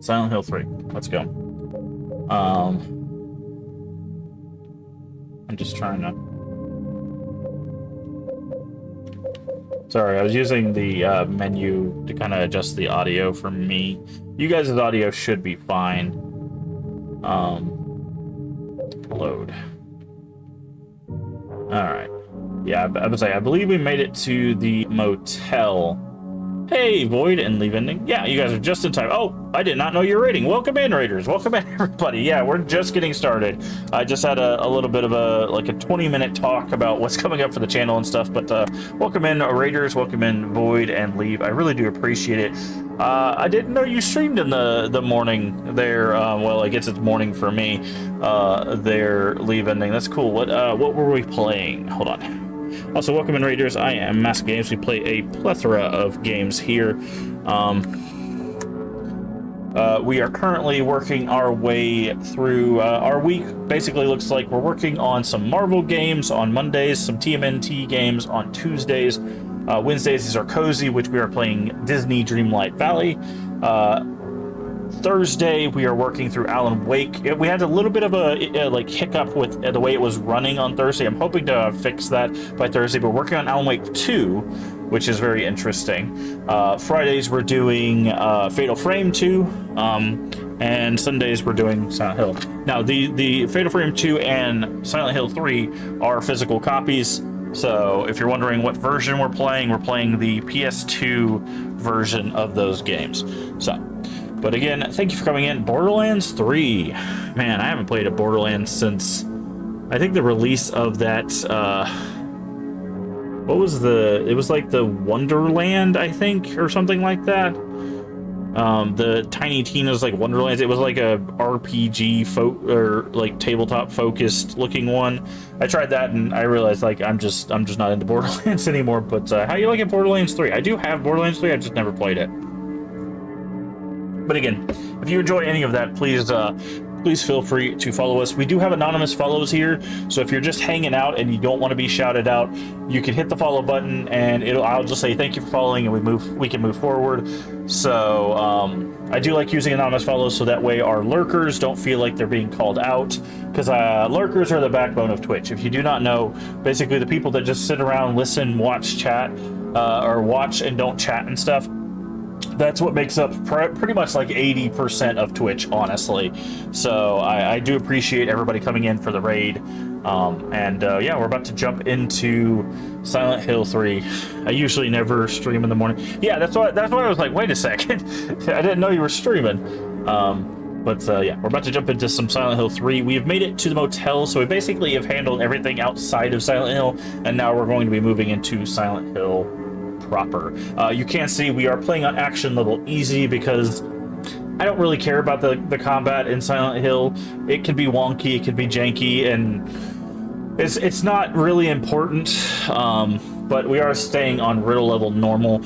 Silent Hill 3. Let's go. I'm just trying to... Sorry, I was using the menu to kind of adjust the audio for me. You guys' audio should be fine. Load. Alright. Yeah, I would say, I believe we made it to the motel. Hey, Void and Leave Ending. Yeah, you guys are just in time. Oh, I did not know your rating. Welcome in, Raiders. Welcome in, everybody. Yeah, we're just getting started. I just had a little bit of a 20-minute talk about what's coming up for the channel and stuff, but welcome in, Raiders. Welcome in, Void and Leave. I really do appreciate it. I didn't know you streamed in the morning there. Well, I guess it's morning for me. There, Leave Ending. That's cool. What were we playing? Hold on. Also, welcome in, Raiders. I am MaskofGames. We play a plethora of games here. We are currently working our way through our week. Basically, looks like we're working on some Marvel games on Mondays, some TMNT games on Tuesdays. Wednesdays is our Cozy, which we are playing Disney Dreamlight Valley. Thursday, we are working through Alan Wake. We had a little bit of a hiccup with the way it was running on Thursday. I'm hoping to fix that by Thursday, but we're working on Alan Wake 2, which is very interesting. Fridays, we're doing Fatal Frame 2, and Sundays, we're doing Silent Hill. Now, the Fatal Frame 2 and Silent Hill 3 are physical copies, so if you're wondering what version we're playing the PS2 version of those games. But again, thank you for coming in. Borderlands 3. Man, I haven't played a Borderlands since, I think, the release of that, what was it was like the Wonderland, I think, or something like that. The Tiny Tina's like Wonderlands. It was like a RPG or like tabletop focused looking one. I tried that and I realized like I'm just not into Borderlands anymore. But how you like it, Borderlands 3? I do have Borderlands 3. I've just never played it. But again, if you enjoy any of that, please feel free to follow us. We do have anonymous follows here, so if you're just hanging out and you don't want to be shouted out, you can hit the follow button, and I'll just say thank you for following, and we can move forward. So I do like using anonymous follows, so that way our lurkers don't feel like they're being called out, because lurkers are the backbone of Twitch. If you do not know, basically the people that just sit around, listen, watch, chat, or watch and don't chat and stuff. That's what makes up pretty much like 80% of Twitch, honestly. So I do appreciate everybody coming in for the raid. Yeah, we're about to jump into Silent Hill 3. I usually never stream in the morning. Yeah, that's why I was like, wait a second. I didn't know you were streaming. Yeah, we're about to jump into some Silent Hill 3. We have made it to the motel, so we basically have handled everything outside of Silent Hill, and now we're going to be moving into Silent Hill proper. You can see we are playing on action level easy because I don't really care about the combat in Silent Hill. It can be wonky, it can be janky, and it's not really important, but we are staying on riddle level normal.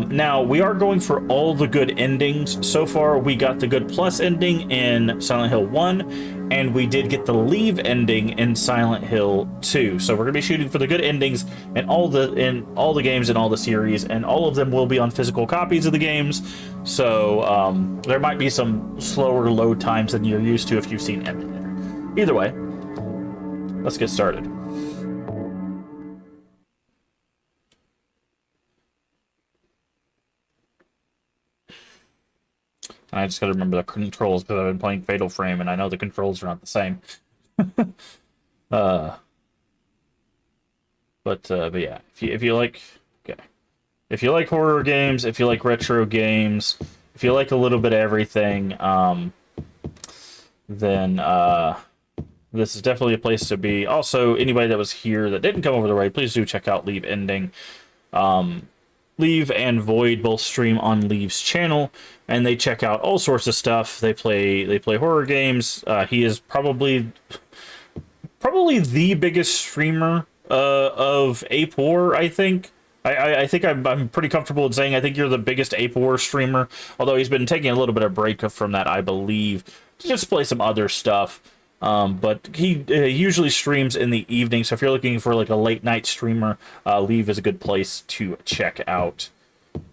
Now, we are going for all the good endings. So far, we got the good plus ending in Silent Hill 1, and we did get the leave ending in Silent Hill 2. So we're going to be shooting for the good endings in all the games in all the series, and all of them will be on physical copies of the games. So there might be some slower load times than you're used to if you've seen emulator. Either way, let's get started. I just gotta remember the controls because I've been playing Fatal Frame and I know the controls are not the same. But yeah, if you like, okay, if you like horror games, if you like retro games, if you like a little bit of everything, then this is definitely a place to be. Also, anybody that was here that didn't come over the raid, please do check out Leave Ending. Leave and Void both stream on Leave's channel, and they check out all sorts of stuff. They play horror games. He is probably the biggest streamer of Ape War, I think. I think I'm pretty comfortable in saying I think you're the biggest Ape War streamer, although he's been taking a little bit of break from that, I believe, to just play some other stuff. But he usually streams in the evening, so if you're looking for like a late night streamer, Leave is a good place to check out.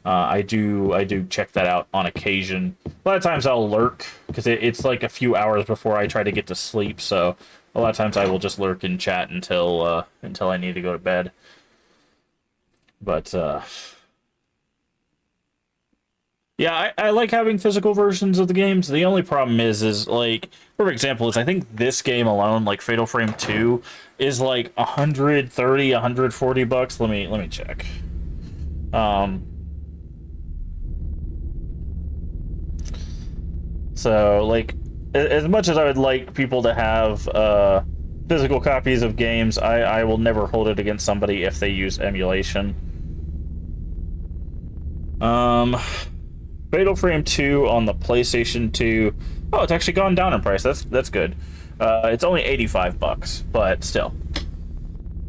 I do check that out on occasion. A lot of times I'll lurk because it's like a few hours before I try to get to sleep. So a lot of times I will just lurk and chat until I need to go to bed. But yeah, I like having physical versions of the games. The only problem is like, for example, is I think this game alone, like Fatal Frame 2, is like 130, 140 bucks. Let me check. So like, as much as I would like people to have physical copies of games, I will never hold it against somebody if they use emulation. Fatal Frame 2 on the PlayStation 2. Oh, it's actually gone down in price. That's good. It's only 85 bucks, but still.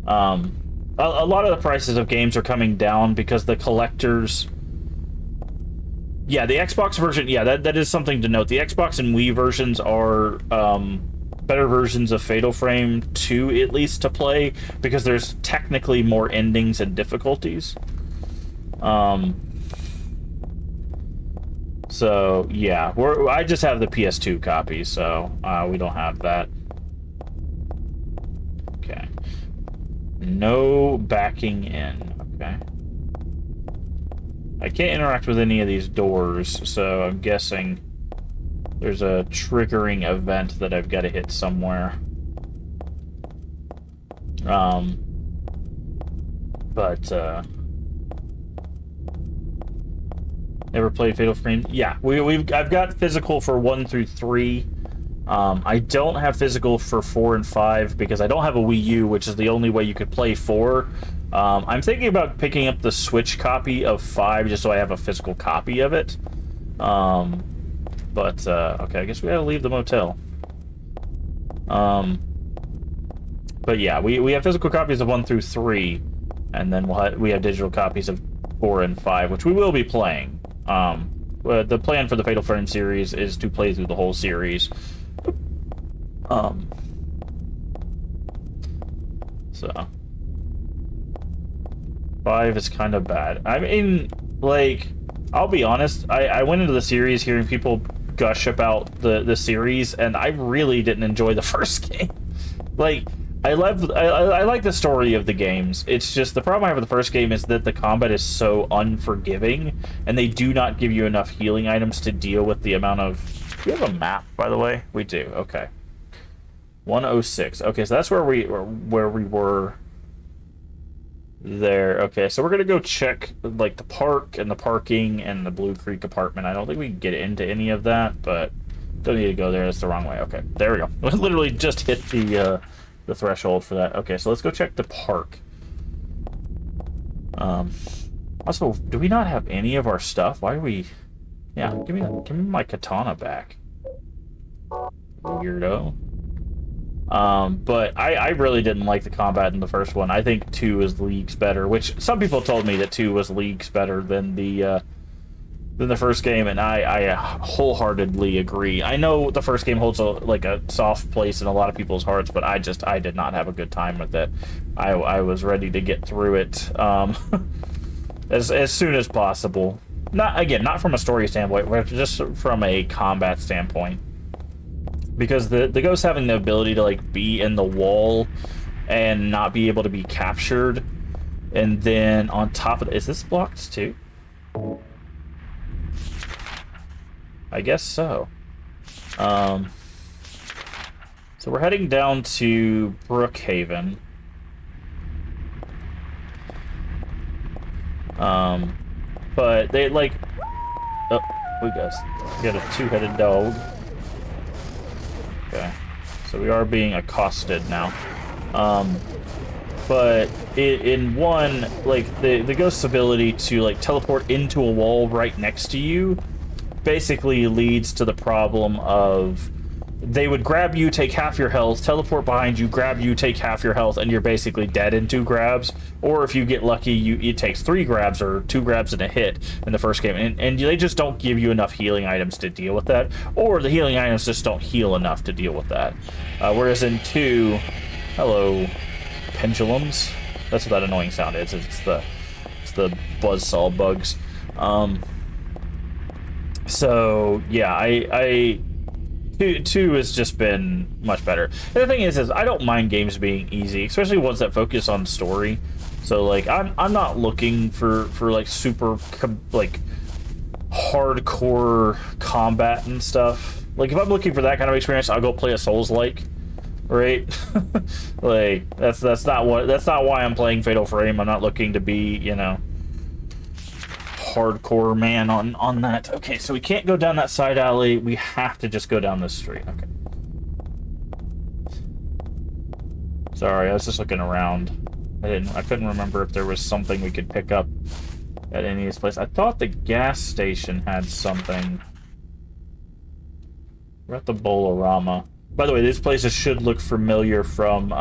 A lot of the prices of games are coming down because the collectors. Yeah, the Xbox version. Yeah, that is something to note. The Xbox and Wii versions are better versions of Fatal Frame 2, at least to play, because there's technically more endings and difficulties. So yeah, I just have the PS2 copy, so we don't have that. Okay. No backing in. Okay. I can't interact with any of these doors, so I'm guessing there's a triggering event that I've got to hit somewhere. Never played Fatal Frame. Yeah, I've got physical for 1 through 3. I don't have physical for 4 and 5 because I don't have a Wii U, which is the only way you could play 4. I'm thinking about picking up the Switch copy of 5 just so I have a physical copy of it. Okay, I guess we gotta leave the motel. But yeah, we have physical copies of 1 through 3, and then we have digital copies of 4 and 5, which we will be playing. The plan for the Fatal Frame series is to play through the whole series. So 5 is kind of bad. I mean, like, I'll be honest, I went into the series hearing people gush about the series, and I really didn't enjoy the first game. Like, I like the story of the games. It's just the problem I have with the first game is that the combat is so unforgiving, and they do not give you enough healing items to deal with the amount of... Do we have a map, by the way? We do. Okay. 106. Okay, so that's where we were there. Okay, so we're gonna go check like the park and the parking and the Blue Creek apartment. I don't think we can get into any of that, but don't need to go there. That's the wrong way. Okay, there we go. We literally just hit the threshold for that. Okay, so let's go check the park. Also, do we not have any of our stuff? Why are we... Yeah, give me my katana back. Weirdo. But I really didn't like the combat in the first one. I think 2 is leagues better, which some people told me that 2 was leagues better than the first game, and I wholeheartedly agree. I know the first game holds a soft place in a lot of people's hearts, but I did not have a good time with it. I was ready to get through it as soon as possible. Not from a story standpoint, but just from a combat standpoint. Because the ghost having the ability to like be in the wall and not be able to be captured, and then on top of it, is this blocked too? I guess so. So we're heading down to Brookhaven. But they like... Oh, we got a two-headed dog. Okay. So we are being accosted now. But in one, like, the ghost's ability to, like, teleport into a wall right next to you basically leads to the problem of they would grab you, take half your health, teleport behind you, grab you, take half your health, and you're basically dead in 2 grabs. Or if you get lucky, it takes 3 grabs or 2 grabs and a hit in the first game. And they just don't give you enough healing items to deal with that. Or the healing items just don't heal enough to deal with that. Whereas in 2... Hello, pendulums. That's what that annoying sound is. It's the buzzsaw bugs. Um, so yeah, two has just been much better. And the thing is I don't mind games being easy, especially ones that focus on story. So like I'm not looking for like super like hardcore combat and stuff. Like if I'm looking for that kind of experience, I'll go play a Souls-like, right? Like that's not why I'm playing Fatal Frame. I'm not looking to be, you know, hardcore man on that. Okay, so we can't go down that side alley. We have to just go down this street. Okay. Sorry, I was just looking around. I couldn't remember if there was something we could pick up at any of these places. I thought the gas station had something. We're at the Bolorama. By the way, these places should look familiar from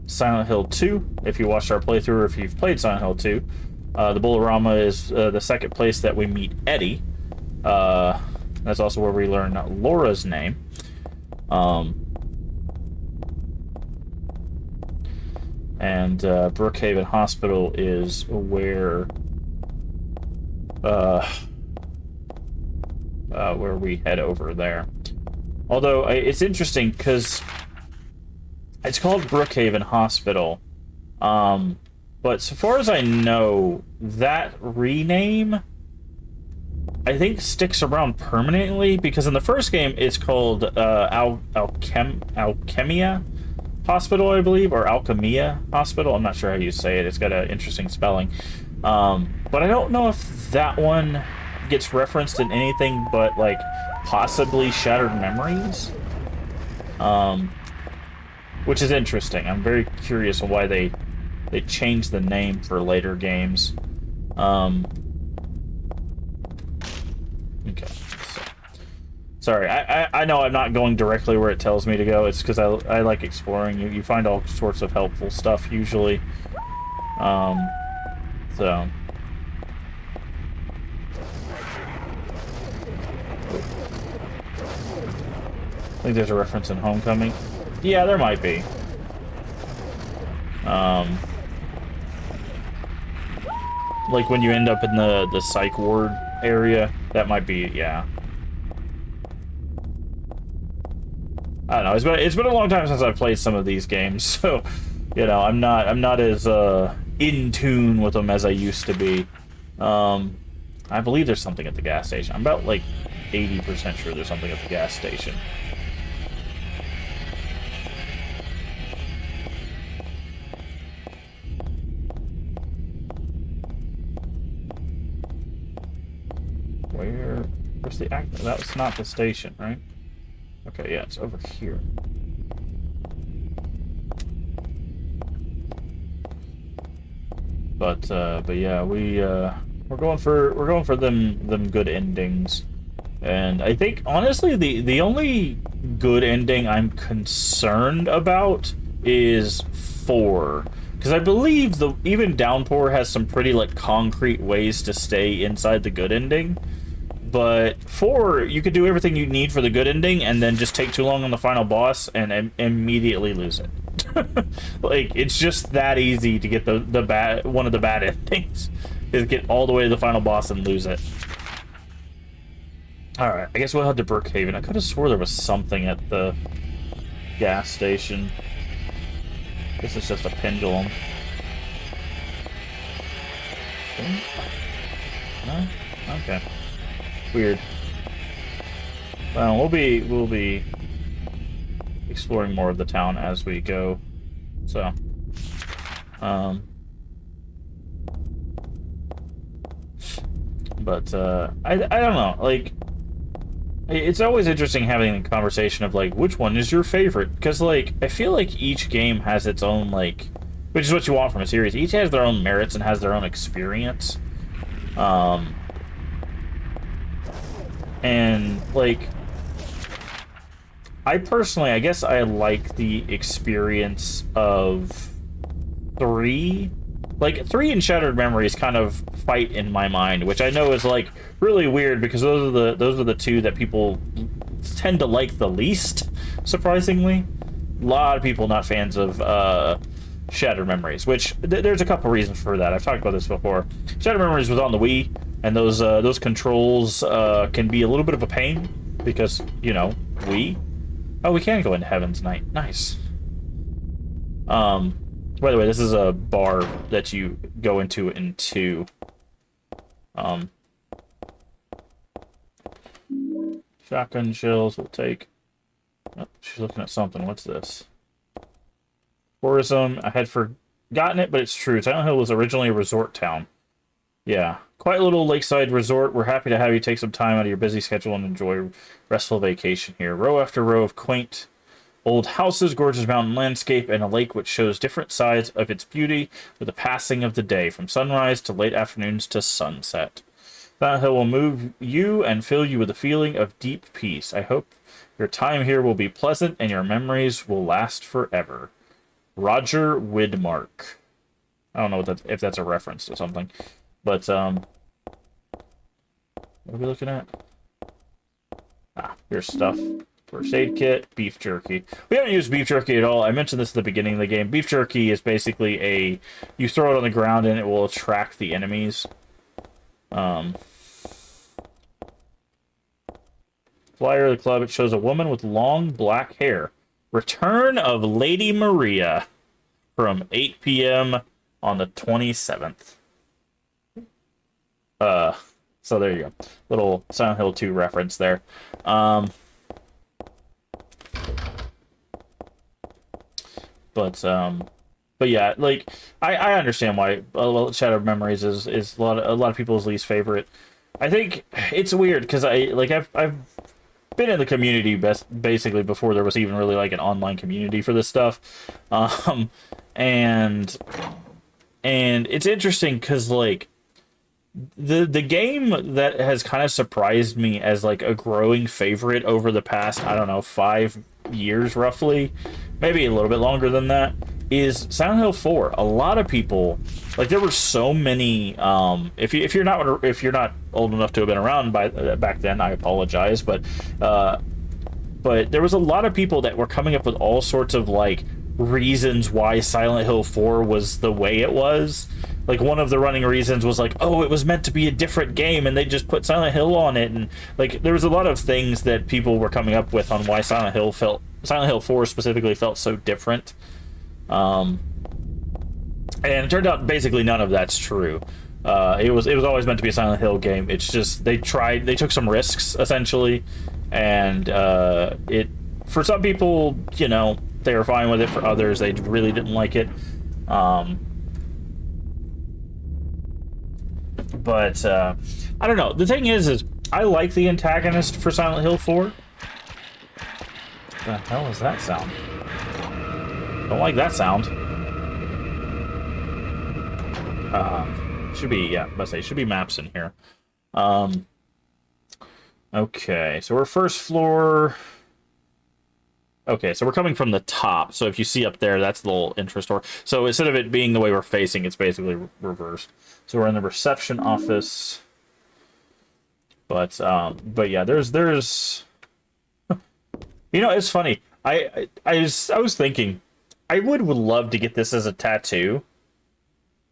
Silent Hill 2. If you watched our playthrough or if you've played Silent Hill 2. The Bolorama is the second place that we meet Eddie. That's also where we learn Laura's name. And Brookhaven Hospital is where we head over there. Although it's interesting because it's called Brookhaven Hospital. But so far as I know, that rename, I think, sticks around permanently, because in the first game it's called Alchemia Hospital, I believe, or Alchemia Hospital. I'm not sure how you say it. It's got an interesting spelling. But I don't know if that one gets referenced in anything but, like, possibly Shattered Memories. Which is interesting. I'm very curious on why they changed the name for later games. Okay. So. Sorry, I know I'm not going directly where it tells me to go. It's because I like exploring. You find all sorts of helpful stuff, usually. So... I think there's a reference in Homecoming. Yeah, there might be. Like when you end up in the psych ward area, that might be, yeah. I don't know. It's been a long time since I've played some of these games, so you know I'm not as in tune with them as I used to be. I believe there's something at the gas station. I'm about like 80% sure there's something at the gas station. Where's the act? That was not the station, right? Okay, yeah, it's over here. But yeah, we're going for them good endings, and I think honestly the only good ending I'm concerned about is 4, because I believe even Downpour has some pretty like concrete ways to stay inside the good ending. But 4, you could do everything you need for the good ending and then just take too long on the final boss and immediately lose it. Like, it's just that easy to get one of the bad endings, is get all the way to the final boss and lose it. Alright, I guess we'll head to Brookhaven. I could have swore there was something at the gas station. I guess it's just a pendulum. No? Okay. Weird. Well, we'll be exploring more of the town as we go. So, but I don't know. Like, it's always interesting having a conversation of like, which one is your favorite? Because like, I feel like each game has its own like, which is what you want from a series. Each has their own merits and has their own experience. And, like, I personally, I guess I like the experience of 3. Like, 3 and Shattered Memories kind of fight in my mind, which I know is, like, really weird, because those are the 2 that people tend to like the least, surprisingly. A lot of people not fans of Shattered Memories, which there's a couple reasons for that. I've talked about this before. Shattered Memories was on the Wii, and those controls can be a little bit of a pain because, you know, Wii. Oh, we can go into Heaven's Night. Nice. By the way, this is a bar that you go into in 2. Shotgun shells we'll take. Oh, she's looking at something. What's this? Tourism. I had forgotten it, but it's true. Silent Hill was originally a resort town. Yeah. Quite a little lakeside resort. We're happy to have you take some time out of your busy schedule and enjoy a restful vacation here. Row after row of quaint old houses, gorgeous mountain landscape, and a lake which shows different sides of its beauty with the passing of the day, from sunrise to late afternoons to sunset. Silent Hill will move you and fill you with a feeling of deep peace. I hope your time here will be pleasant and your memories will last forever. Roger Widmark. I don't know if that's a reference to something, but what are we looking at? Here's stuff. First aid kit, beef jerky. We haven't used beef jerky at all. I mentioned this at the beginning of the game. Beef jerky is basically you throw it on the ground and it will attract the enemies. Flyer of the club, it shows a woman with long black hair. Return of Lady Maria from 8 p.m. on the 27th. So there you go. Little Silent Hill 2 reference there. But yeah, like I understand why Shadow Memories is a lot of people's least favorite. I think it's weird because I've been in the community basically before there was even really like an online community for this stuff, and it's interesting because like the game that has kind of surprised me as like a growing favorite over the past, I don't know, 5 years roughly, maybe a little bit longer than that, is Silent Hill 4. A lot of people, like, there were so many, if you're not old enough to have been around back then, I apologize, but there was a lot of people that were coming up with all sorts of like reasons why Silent Hill 4 was the way it was. Like, one of the running reasons was like, oh, it was meant to be a different game and they just put Silent Hill on it, and like there was a lot of things that people were coming up with on why Silent Hill 4 specifically felt so different. And it turned out basically none of that's true. It was always meant to be a Silent Hill game. It's just they took some risks essentially, and for some people, you know, they were fine with it. For others, they really didn't like it. But I don't know. The thing is I like the antagonist for Silent Hill 4. What the hell is that sound? Don't like that sound. Should be, yeah, let's say, should be maps in here. Okay, so we're first floor. Okay, so we're coming from the top. So if you see up there, that's the little intro store. So instead of it being the way we're facing, it's basically reversed. So we're in the reception office. But yeah, there's you know, it's funny. I was thinking I would love to get this as a tattoo.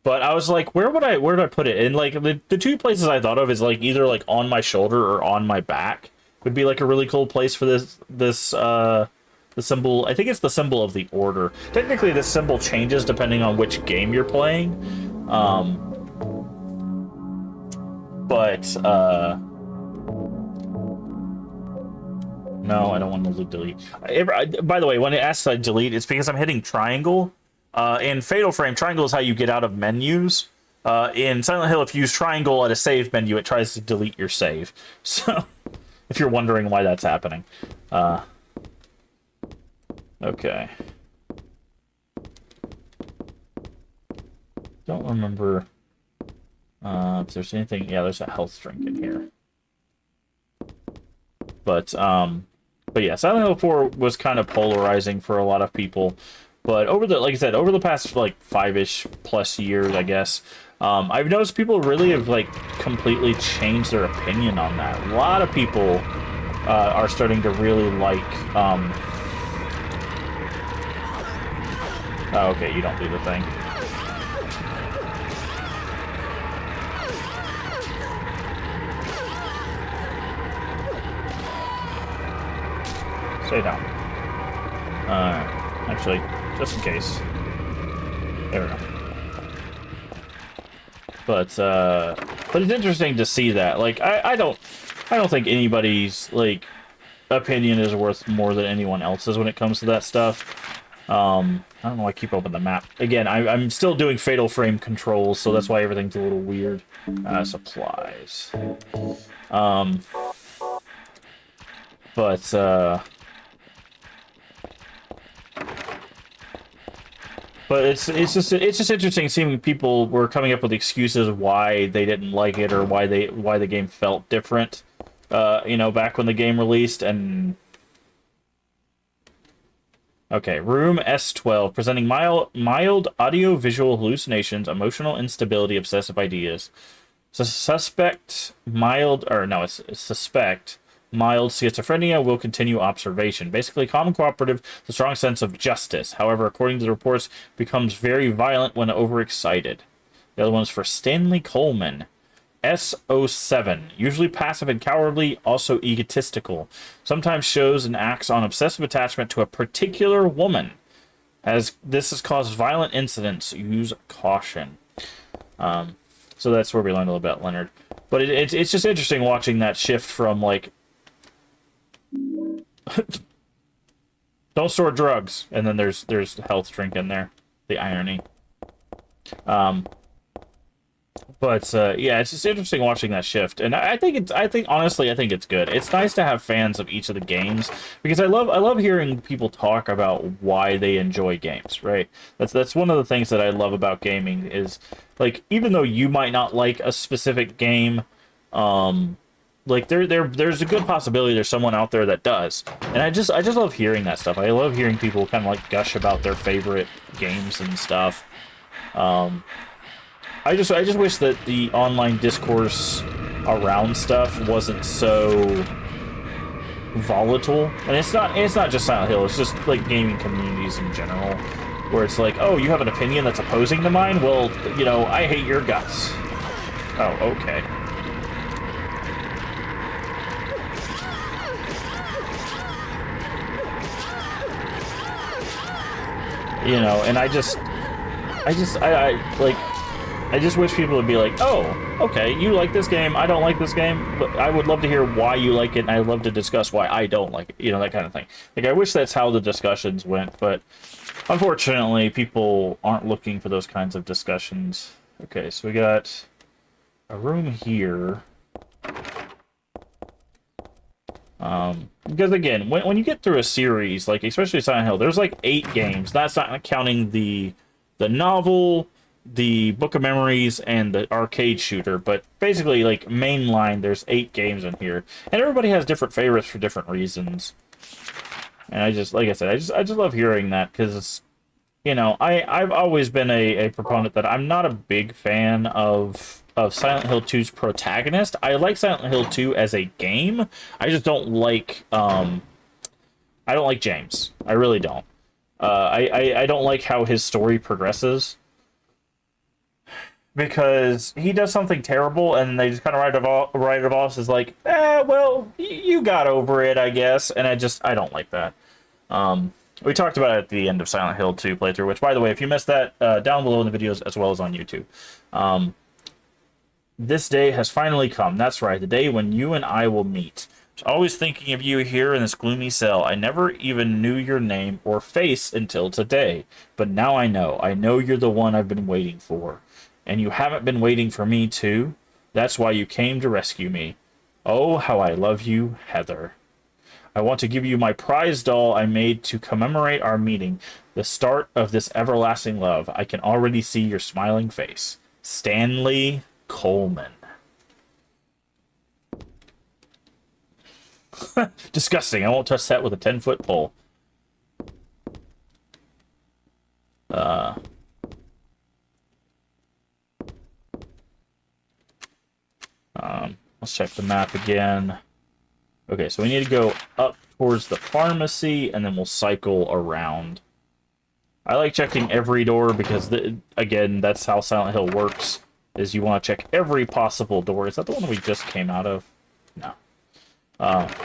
But I was like, where would I put it? And like the two places I thought of is like either like on my shoulder or on my back would be like a really cool place for this the symbol. I think it's the symbol of the order. Technically this symbol changes depending on which game you're playing. No, I don't want to delete. By the way, when it asks I delete, it's because I'm hitting triangle. In Fatal Frame, triangle is how you get out of menus. In Silent Hill, if you use triangle at a save menu, it tries to delete your save. So, if you're wondering why that's happening. Okay. Don't remember if there's anything. Yeah, there's a health drink in here. But yeah, Silent Hill 4 was kind of polarizing for a lot of people. But like I said, over the past like 5-ish plus years, I guess, I've noticed people really have like completely changed their opinion on that. A lot of people are starting to really like. Oh, okay, you don't do the thing. Stay down. Actually, just in case. There we go. But it's interesting to see that. Like, I don't think anybody's, like, opinion is worth more than anyone else's when it comes to that stuff. I don't know why I keep opening the map. Again, I'm still doing Fatal Frame controls, so that's why everything's a little weird. Supplies. But it's just interesting seeing people were coming up with excuses why they didn't like it or why the game felt different. You know, back when the game released. And okay, room S12 presenting mild audio-visual hallucinations, emotional instability, obsessive ideas. So suspect mild schizophrenia will continue observation. Basically, calm and cooperative, the strong sense of justice. However, according to the reports, becomes very violent when overexcited. The other one's for Stanley Coleman. S07. Usually passive and cowardly, also egotistical. Sometimes shows and acts on obsessive attachment to a particular woman. As this has caused violent incidents, use caution. So that's where we learned a little bit about Leonard. But it's just interesting watching that shift from, like, don't store drugs, and then there's health drink in there. The irony. Yeah, it's just interesting watching that shift, and I think honestly it's good. It's nice to have fans of each of the games because I love hearing people talk about why they enjoy games. Right? That's one of the things that I love about gaming is, like, even though you might not like a specific game, like there's a good possibility there's someone out there that does, and I just love hearing that stuff. I love hearing people kind of like gush about their favorite games and stuff. I just wish that the online discourse around stuff wasn't so volatile. And it's not just Silent Hill, it's just like gaming communities in general, where it's like, oh, you have an opinion that's opposing to mine? Well, you know, I hate your guts. Oh, okay. You know, and I just wish people would be like, oh, okay, you like this game, I don't like this game, but I would love to hear why you like it, and I'd love to discuss why I don't like it, you know, that kind of thing. Like, I wish that's how the discussions went, but unfortunately, people aren't looking for those kinds of discussions. Okay, so we got a room here. Because again, when you get through a series, like especially Silent Hill, there's like 8 games. That's not counting the novel, the Book of Memories, and the arcade shooter, but basically, like, mainline, there's 8 games in here, and everybody has different favorites for different reasons. And I just, like I said, I just love hearing that, because, you know, I've always been a proponent that I'm not a big fan of Silent Hill 2's protagonist. I like Silent Hill 2 as a game. I just don't like, I don't like James. I really don't. I don't like how his story progresses, because he does something terrible, and they just kind of write it off as like, well, you got over it, I guess. And I don't like that. We talked about it at the end of Silent Hill 2 playthrough, which, by the way, if you missed that, down below in the videos as well as on YouTube. This day has finally come. That's right, the day when you and I will meet. I was always thinking of you here in this gloomy cell. I never even knew your name or face until today. But now I know. I know you're the one I've been waiting for. And you haven't been waiting for me, too? That's why you came to rescue me. Oh, how I love you, Heather. I want to give you my prize doll I made to commemorate our meeting, the start of this everlasting love. I can already see your smiling face. Stanley Coleman. Disgusting. I won't touch that with a 10-foot pole. Let's check the map again. Okay, so we need to go up towards the pharmacy, and then we'll cycle around. I like checking every door because, again, that's how Silent Hill works, is you want to check every possible door. Is that the one we just came out of? No.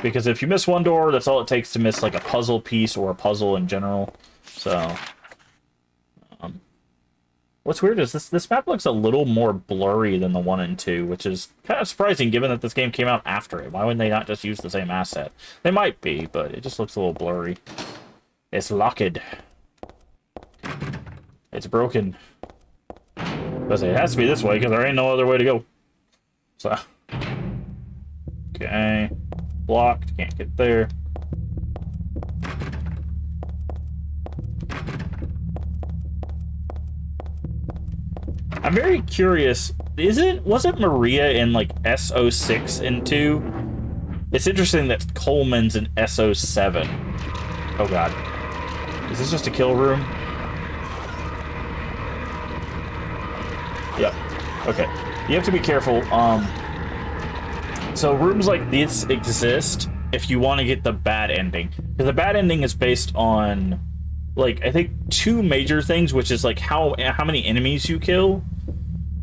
Because if you miss one door, that's all it takes to miss, like, a puzzle piece or a puzzle in general. So, what's weird is this map looks a little more blurry than the 1 and 2, which is kind of surprising given that this game came out after it. Why wouldn't they not just use the same asset? They might be, but it just looks a little blurry. It's locked. It's broken. Because it has to be this way, because there ain't no other way to go. So. Okay. Blocked. Can't get there. I'm very curious. Wasn't Maria in, like, SO6 and 2? It's interesting that Coleman's in SO7. Oh, God. Is this just a kill room? Yep. Okay. You have to be careful. So rooms like this exist if you want to get the bad ending. Because the bad ending is based on, like, I think 2 major things, which is, like, how many enemies you kill,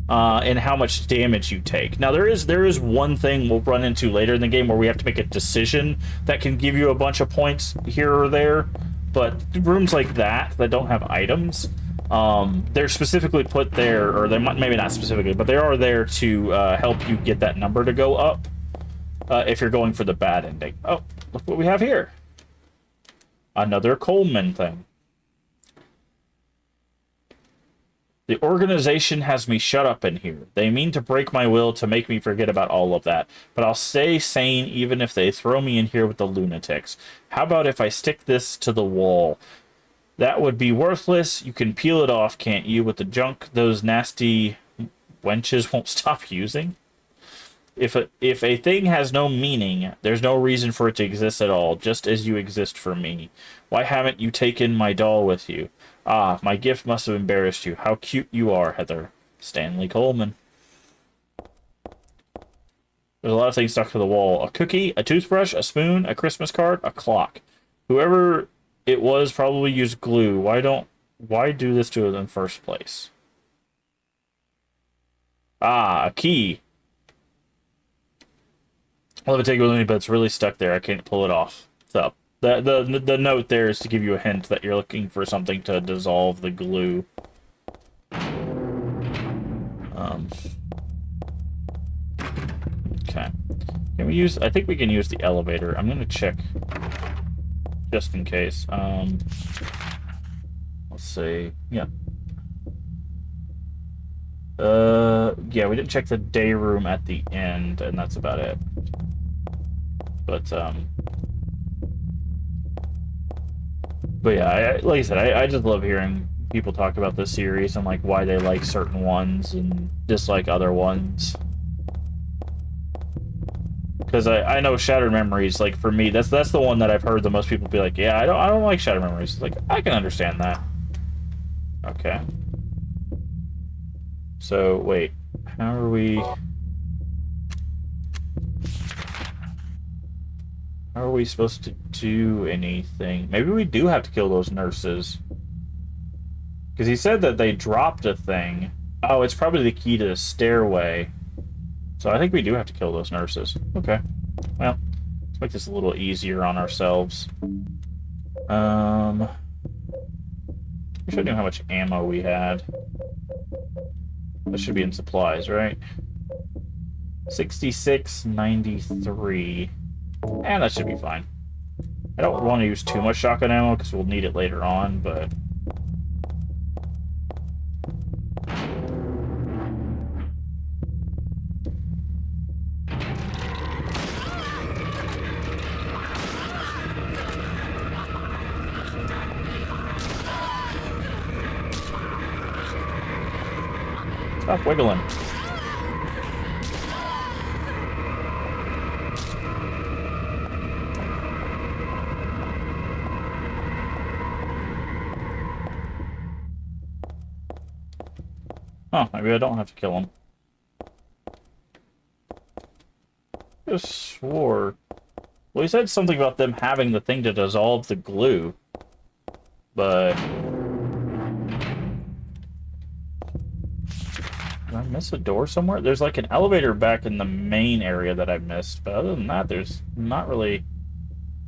and how much damage you take. Now, there is one thing we'll run into later in the game where we have to make a decision that can give you a bunch of points here or there. But rooms like that don't have items, they're specifically put there, or they might, maybe not specifically, but they are there to help you get that number to go up if you're going for the bad ending. Oh, look what we have here. Another Coleman thing. The organization has me shut up in here. They mean to break my will to make me forget about all of that. But I'll stay sane even if they throw me in here with the lunatics. How about if I stick this to the wall? That would be worthless. You can peel it off, can't you, with the junk those nasty wenches won't stop using? If a thing has no meaning, there's no reason for it to exist at all, just as you exist for me. Why haven't you taken my doll with you? Ah, my gift must have embarrassed you. How cute you are, Heather. Stanley Coleman. There's a lot of things stuck to the wall. A cookie, a toothbrush, a spoon, a Christmas card, a clock. Whoever it was probably used glue. Why do this to it in the first place? Ah, a key. I'll have to take it with me, but it's really stuck there. I can't pull it off. So, the note there is to give you a hint that you're looking for something to dissolve the glue. Okay. Can we use... I think we can use the elevator. I'm going to check just in case. Let's see. Yeah. Yeah, we didn't check the day room at the end, and that's about it. But yeah, like I said, I just love hearing people talk about this series and, like, why they like certain ones and dislike other ones. Because I know Shattered Memories, like, for me, that's the one that I've heard the most people be like, yeah, I don't like Shattered Memories. It's like, I can understand that. Okay. So, wait. How are we... How are we supposed to do anything? Maybe we do have to kill those nurses. Because he said that they dropped a thing. Oh, it's probably the key to the stairway. So I think we do have to kill those nurses. Okay. Well, let's make this a little easier on ourselves. We should know how much ammo we had. That should be in supplies, right? 66.93. And that should be fine. I don't want to use too much shotgun ammo because we'll need it later on, but... Stop wiggling. Oh, maybe I don't have to kill him. I just swore. Well, he said something about them having the thing to dissolve the glue. But... miss a door somewhere? There's like an elevator back in the main area that I missed, but other than that, there's not really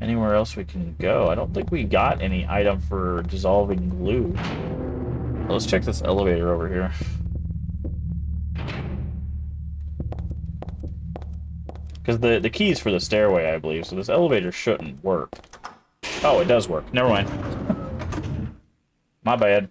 anywhere else we can go. I don't think we got any item for dissolving glue. Let's check this elevator over here. Because the key's for the stairway, I believe, so this elevator shouldn't work. Oh, it does work. Never mind. My bad.